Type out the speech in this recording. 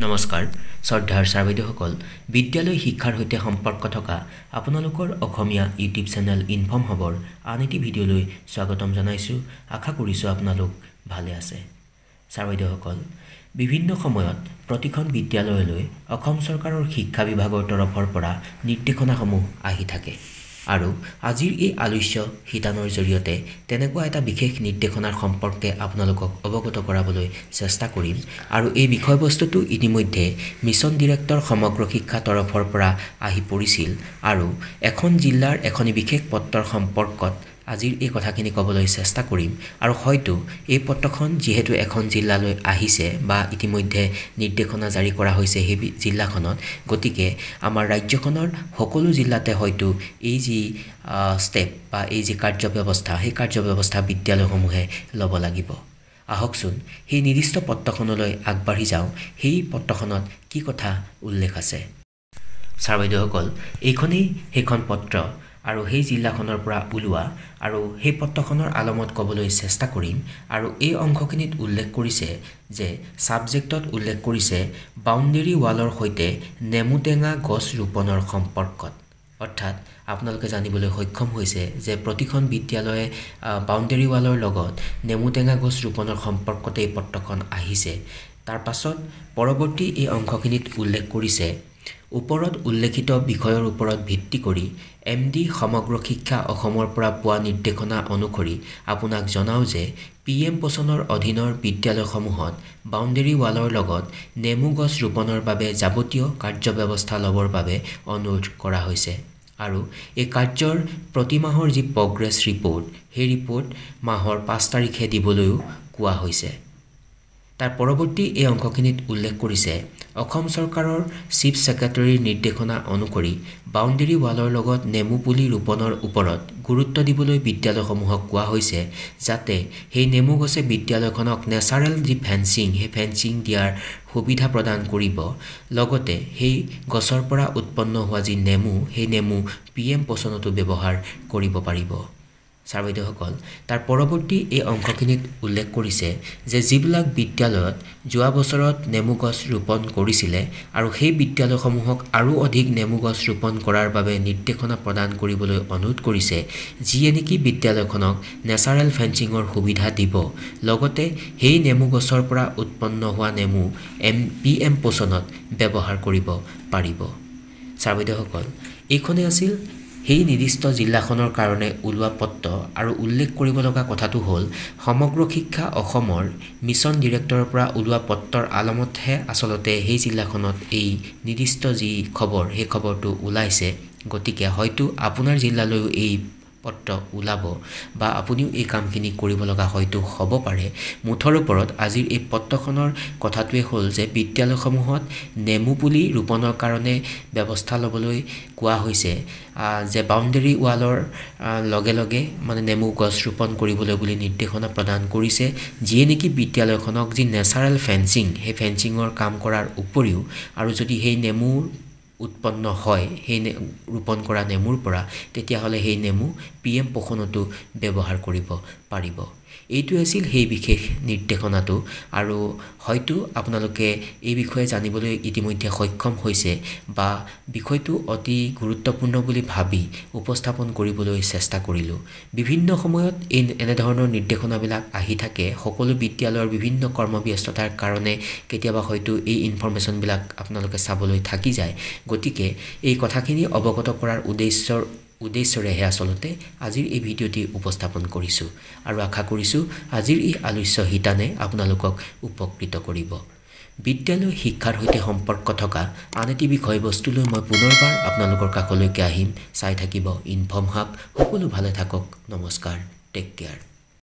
নমস্কাৰ শ্ৰদ্ধাৰ ছাৰ-বাইদেউসকল বিদ্যালয় শিক্ষাৰ সৈতে সম্পৰ্ক থকা আপোনালোকৰ অসমীয়া ইউটিউব চেনেল ইনফৰ্ম হবৰ আন এটি ভিডিঅ'লৈ স্বাগতম জনাইছোঁ। আশা কৰিছোঁ আপোনালোক ভালে আছে। ছাৰ-বাইদেউসকল বিভিন্ন সময়ত প্ৰতিখন বিদ্যালয়লৈ অসম চৰকাৰৰ শিক্ষা বিভাগৰ তৰফৰ পৰা নিৰ্দেশনাসমূহ আহি থাকে আৰু আজিৰ এই আলোচ্য শিতানৰ জৰিয়তে তেনেকুৱা এটা বিশেষ নিৰ্দেশনাৰ সম্পৰ্কে আপোনালোকক অৱগত কৰাবলৈ চেষ্টা কৰিম আৰু এই বিষয়বস্তুটো ইতিমধ্যে মিছন ডিৰেক্টৰ সমগ্ৰ শিক্ষা তৰফৰ পৰা আহি পৰিছিল আৰু এখন জিলাৰ এখনি বিশেষ পত্ৰৰ সম্পৰ্কত আজিৰ এই কথাখিনি ক'বলৈ চেষ্টা কৰিম আৰু হয়তো এই পত্ৰখন যেহেতু এখন জিলালৈ আহিছে বা ইতিমধ্যে নিৰ্দেশনা জাৰি কৰা হৈছে সেই জিলাখনত, গতিকে আমাৰ ৰাজ্যখনৰ সকলো জিলাতে হয়তো এই যি ষ্টেপ বা এই যি কাৰ্যব্যৱস্থা সেই কাৰ্যব্যৱস্থা বিদ্যালয়সমূহে ল'ব লাগিব। আহকচোন সেই নিৰ্দিষ্ট পত্ৰখনলৈ আগবাঢ়ি যাওঁ। সেই পত্ৰখনত কি কথা উল্লেখ আছে? ছাৰ-বাইদেউসকল এইখনেই সেইখন পত্ৰ আৰু সেই জিলাখনৰ পৰা ওলোৱা আৰু সেই পত্ৰখনৰ আলমত ক'বলৈ চেষ্টা কৰিম আৰু এই অংশখিনিত উল্লেখ কৰিছে যে ছাবজেক্টত উল্লেখ কৰিছে বাউণ্ডেৰী ৱালৰ সৈতে নেমুটেঙা গছ ৰোপণৰ সম্পৰ্কত। অৰ্থাৎ আপোনালোকে জানিবলৈ সক্ষম হৈছে যে প্ৰতিখন বিদ্যালয়ে বাউণ্ডেৰী ৱালৰ লগত নেমুটেঙা গছ ৰোপণৰ সম্পৰ্কতে এই পত্ৰখন আহিছে। তাৰ পাছত পৰৱৰ্তী এই অংশখিনিত উল্লেখ কৰিছে ওপৰত উল্লেখিত বিষয়ৰ ওপৰত ভিত্তি কৰি MD সমগ্ৰ শিক্ষা অসমৰ পৰা পোৱা নিৰ্দেশনা অনুসৰি আপোনাক জনাওঁ যে PM পোষণৰ অধীনৰ বিদ্যালয়সমূহত বাউণ্ডেৰী ৱালৰ লগত নেমু গছ ৰোপণৰ বাবে যাৱতীয় কাৰ্যব্যৱস্থা ল'বৰ বাবে অনুৰোধ কৰা হৈছে আৰু এই কাৰ্যৰ প্ৰতি মাহৰ যি প্ৰগ্ৰেছ ৰিপৰ্ট সেই ৰিপৰ্ট মাহৰ 5 তাৰিখে দিবলৈও কোৱা হৈছে। তাৰ পৰৱৰ্তী এই অংশখিনিত উল্লেখ কৰিছে অসম চৰকাৰৰ চিফ ছেক্ৰেটাৰীৰ নিৰ্দেশনা অনুসৰি বাউণ্ডেৰী ৱালৰ লগত নেমু পুলি ৰোপণৰ ওপৰত গুৰুত্ব দিবলৈ বিদ্যালয়সমূহক কোৱা হৈছে যাতে সেই নেমু গছে বিদ্যালয়খনক নেচাৰেল যি ফেন্সিং সেই ফেন্সিং দিয়াৰ সুবিধা প্ৰদান কৰিব, লগতে সেই গছৰ পৰা উৎপন্ন হোৱা যি নেমু সেই নেমু PM পোষণতো ব্যৱহাৰ কৰিব পাৰিব। ছাৰ-বাইদেউসকল তাৰ পৰৱৰ্তী এই অংশখিনিত উল্লেখ কৰিছে যে যিবিলাক বিদ্যালয়ত যোৱা বছৰত নেমু গছ ৰোপণ কৰিছিলে আৰু সেই বিদ্যালয়সমূহক আৰু অধিক নেমু গছ ৰোপণ কৰাৰ বাবে নিৰ্দেশনা প্ৰদান কৰিবলৈ অনুৰোধ কৰিছে, যিয়ে নেকি বিদ্যালয়খনক নেচাৰেল ফেন্সিঙৰ সুবিধা দিব, লগতে সেই নেমু গছৰ পৰা উৎপন্ন হোৱা নেমু PM পোষণত ব্যৱহাৰ কৰিব পাৰিব। ছাৰ-বাইদেউসকল এইখনে আছিল সেই নিৰ্দিষ্ট জিলাখনৰ কাৰণে ওলোৱা পত্ৰ আৰু উল্লেখ কৰিব লগা কথাটো হ'ল সমগ্ৰ শিক্ষা অসমৰ মিছন ডিৰেক্টৰৰ পৰা ওলোৱা পত্ৰৰ আলমতহে আচলতে সেই জিলাখনত এই নিৰ্দিষ্ট যি খবৰ সেই খবৰটো ওলাইছে। গতিকে হয়তো আপোনাৰ জিলালৈও এই পত্ৰ ওলাব বা আপুনিও এই কামখিনি কৰিব লগা হয়তো হ'ব পাৰে। মুঠৰ ওপৰত আজিৰ এই পত্ৰখনৰ কথাটোৱে হ'ল যে বিদ্যালয়সমূহত নেমু পুলি ৰোপণৰ কাৰণে ব্যৱস্থা ল'বলৈ কোৱা হৈছে যে বাউণ্ডেৰী ৱালৰ লগে লগে মানে নেমু গছ ৰোপণ কৰিবলৈ বুলি নিৰ্দেশনা প্ৰদান কৰিছে, যিয়ে নেকি বিদ্যালয়খনক যি নেচাৰেল ফেন্সিং সেই ফেন্সিঙৰ কাম কৰাৰ উপৰিও আৰু যদি সেই নেমু উৎপন্ন হয় সেই ৰোপণ কৰা নেমুৰ পৰা, তেতিয়াহ'লে সেই নেমু PM পোষণতো ব্যৱহাৰ কৰিব পাৰিব। এইটো আছিল সেই বিশেষ নিৰ্দেশনাটো আৰু হয়তো আপোনালোকে এই বিষয়ে জানিবলৈ ইতিমধ্যে সক্ষম হৈছে বা বিষয়টো অতি গুৰুত্বপূৰ্ণ বুলি ভাবি উপস্থাপন কৰিবলৈ চেষ্টা কৰিলোঁ। বিভিন্ন সময়ত এনেধৰণৰ নিৰ্দেশনাবিলাক আহি থাকে। সকলো বিদ্যালয়ৰ বিভিন্ন কৰ্মব্যস্ততাৰ কাৰণে কেতিয়াবা হয়তো এই ইনফৰমেশ্যনবিলাক আপোনালোকে চাবলৈ থাকি যায়। গতিকে এই কথাখিনি অৱগত কৰাৰ উদ্দেশ্যৰেহে আচলতে আজিৰ এই ভিডিঅ'টি উপস্থাপন কৰিছোঁ আৰু আশা কৰিছোঁ আজিৰ এই আলোচ্য শিতানে আপোনালোকক উপকৃত কৰিব। বিদ্যালয় শিক্ষাৰ সৈতে সম্পৰ্ক থকা আন এটি বিষয়বস্তুলৈ মই পুনৰবাৰ আপোনালোকৰ কাষলৈকে আহিম। চাই থাকিব ইনফৰ্ম হাব। সকলো ভালে থাকক। নমস্কাৰ। Take care.